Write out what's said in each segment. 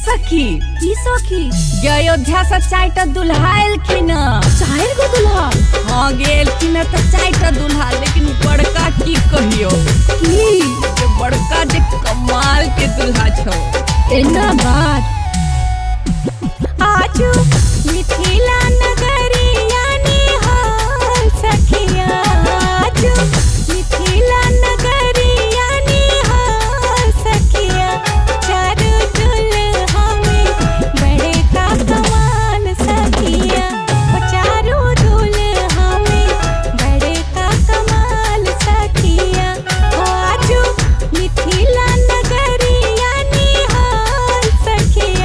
सखी की सखी गे अयोध्या से चाइटा दुल्हा एलखिन चाइर गो दुल्हा हां गेलखिन त चाइटा दुल्हा लेकिन बड़का की कहियो की बड़का जे कमाल के दुल्हा छौ एना बात आज मिथिला नगरिया निहाल सखिया आज मिथिला नगरिया निहाल सखिया चारू दुल्हा में बड़े का कमाल सखिया चारू दुल्हा में बड़े का कमाल सखिया आज मिथिला नगरिया निहाल सखिया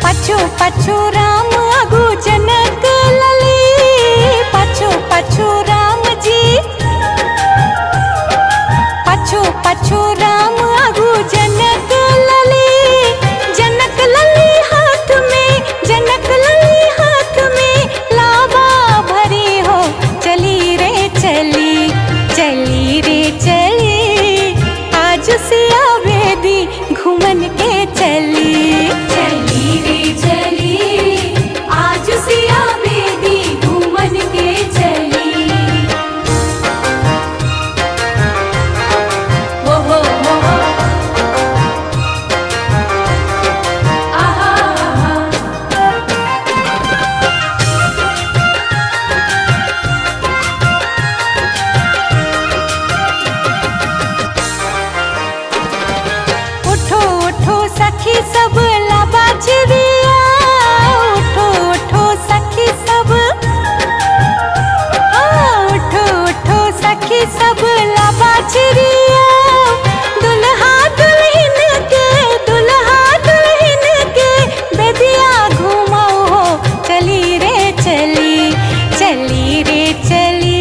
पछु पछु राम अगु जनक लली, पछु पछु राम जी, पछु पछु राम अगु जनक लली, जनक लली हाथ में, जनक लली हाथ में लावा भरी हो। चली रे चली, चली रे चली, आज सिया बेदी घूमन के चली। चली रे चली, आज सिया बेदी घूमन के चली। हो हो आहा आहा। उठो उठो सखी सब लाबा चिड़िया, उठो उठो सखी सब, उठो उठो सखी सब लाबा चिड़िया। दुल्हा दुल्हन के, दुल्हा दुल्हन के बेदिया घुमाओ हो। चली रे चली, चली रे चली,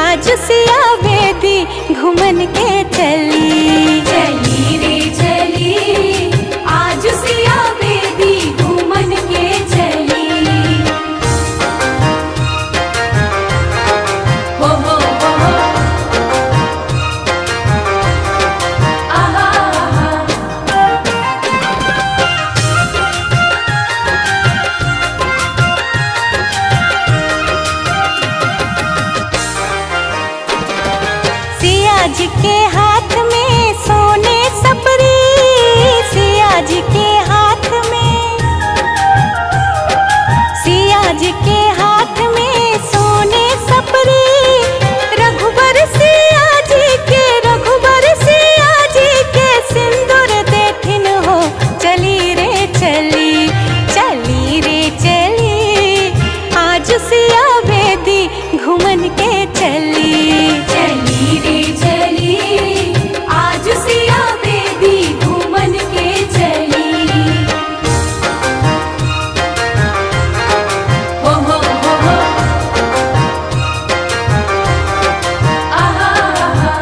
आज सिया बेदी घूमन के चली। चली रे चली, आज सिया बेदी घूमन के चली। हो आहा आहा। सिया जी के हाथ में सोने सपरी, सिया जी के हाथ में, सिया जी के हाथ में सोने सपरी। रघुबर सिया जी के, रघुबर सिया जी के सिंदूर देखिन हो। चली रे चली, चली रे चली, आज सिया बेदी घूमन के चली। चली रे चली, आज सिया बेदी घूमन के चली। हो आहा आहा।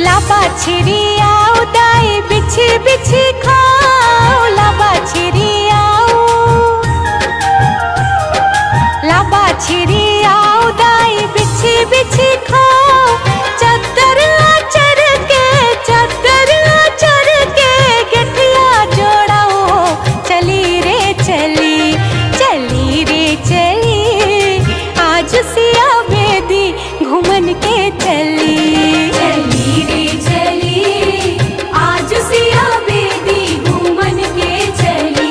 लाबा छिड़िया उदाई बिछी बिछी खाओ, लाबा छिड़िया, लाबा छिड़िया उदाई बिछी बिछी खाओ। चद्दर आचर के, चद्दर आचर के गठिया जोड़ाओ। चली रे चली, चली रे चली, आज सिया बेदी घूमन के चली। चली रे चली, आज सिया बेदी घूमन के चली।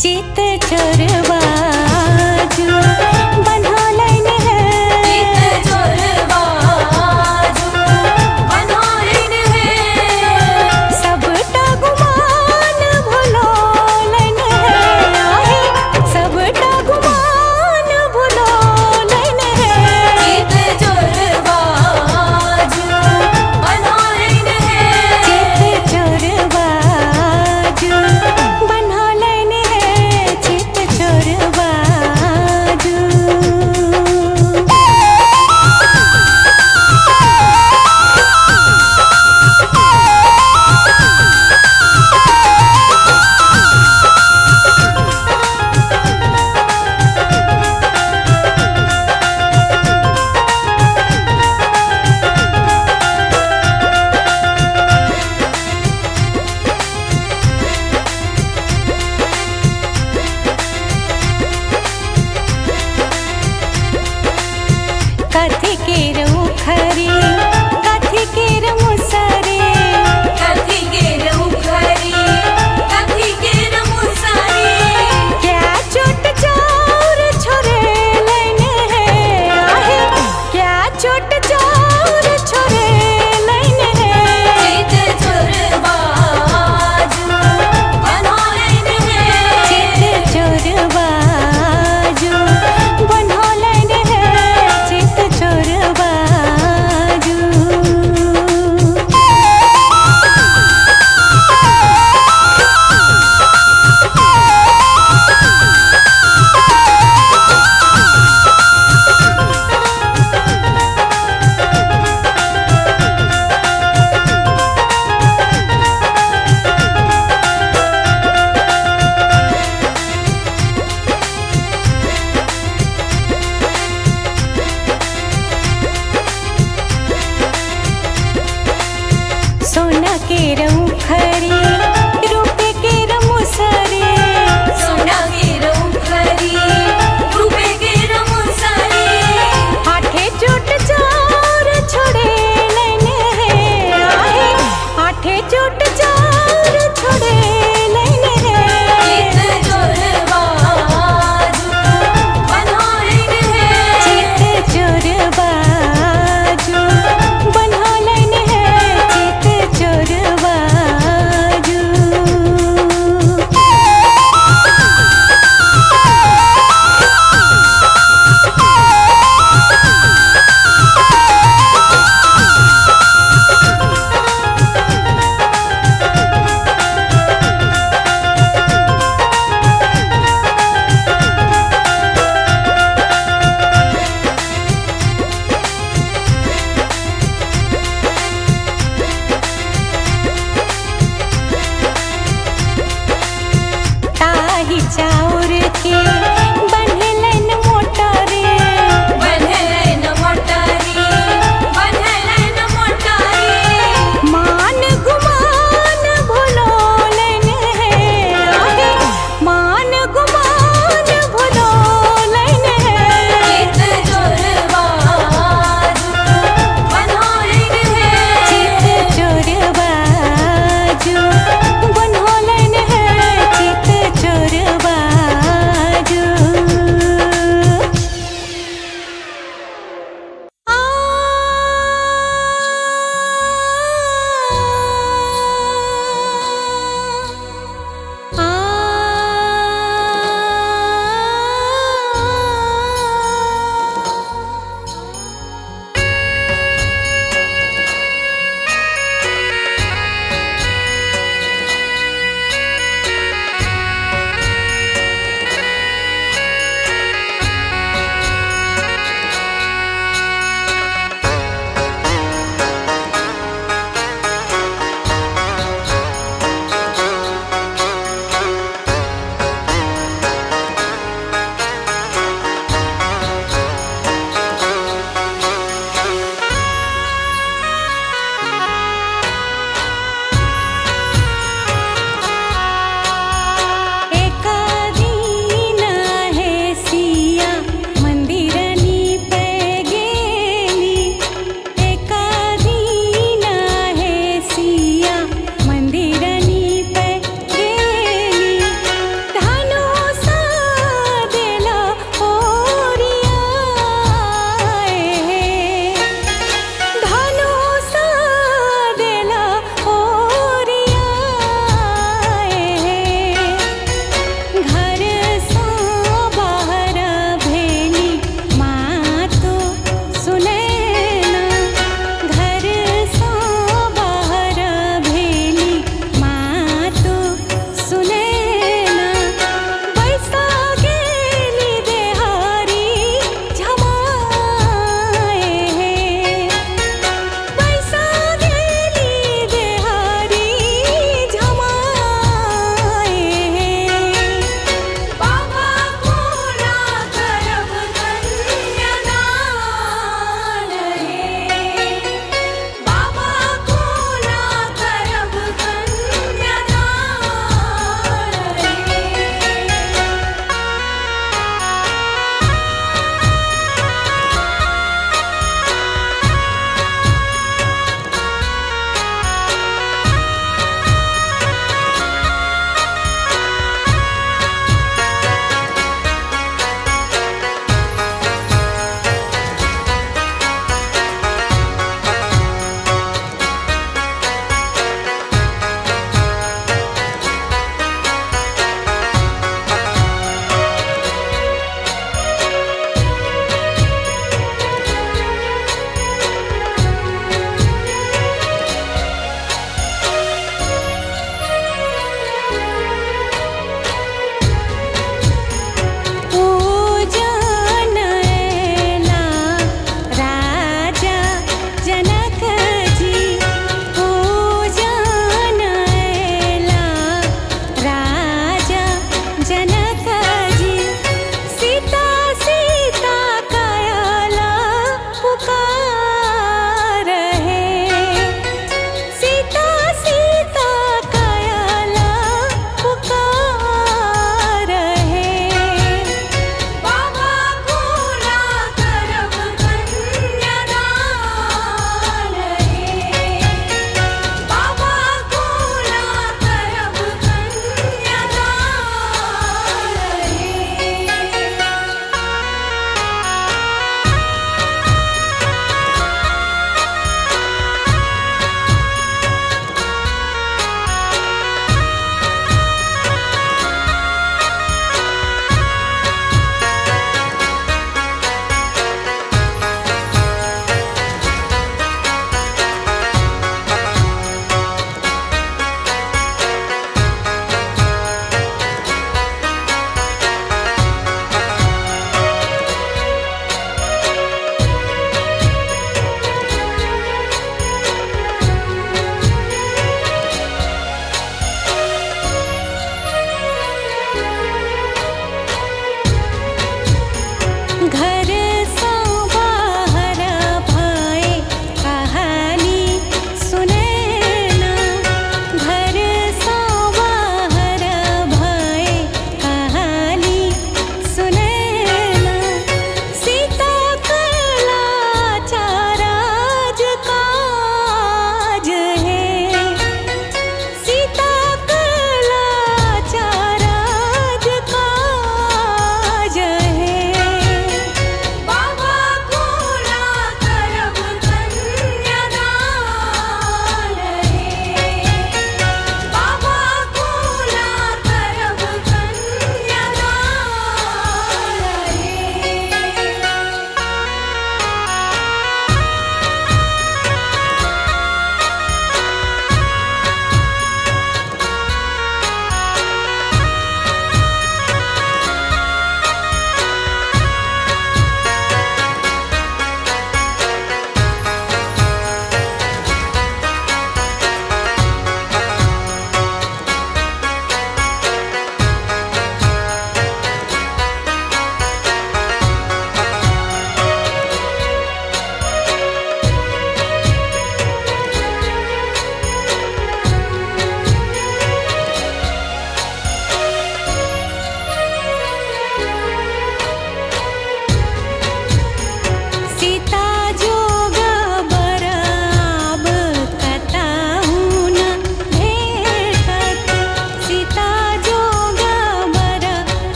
चित चोरवा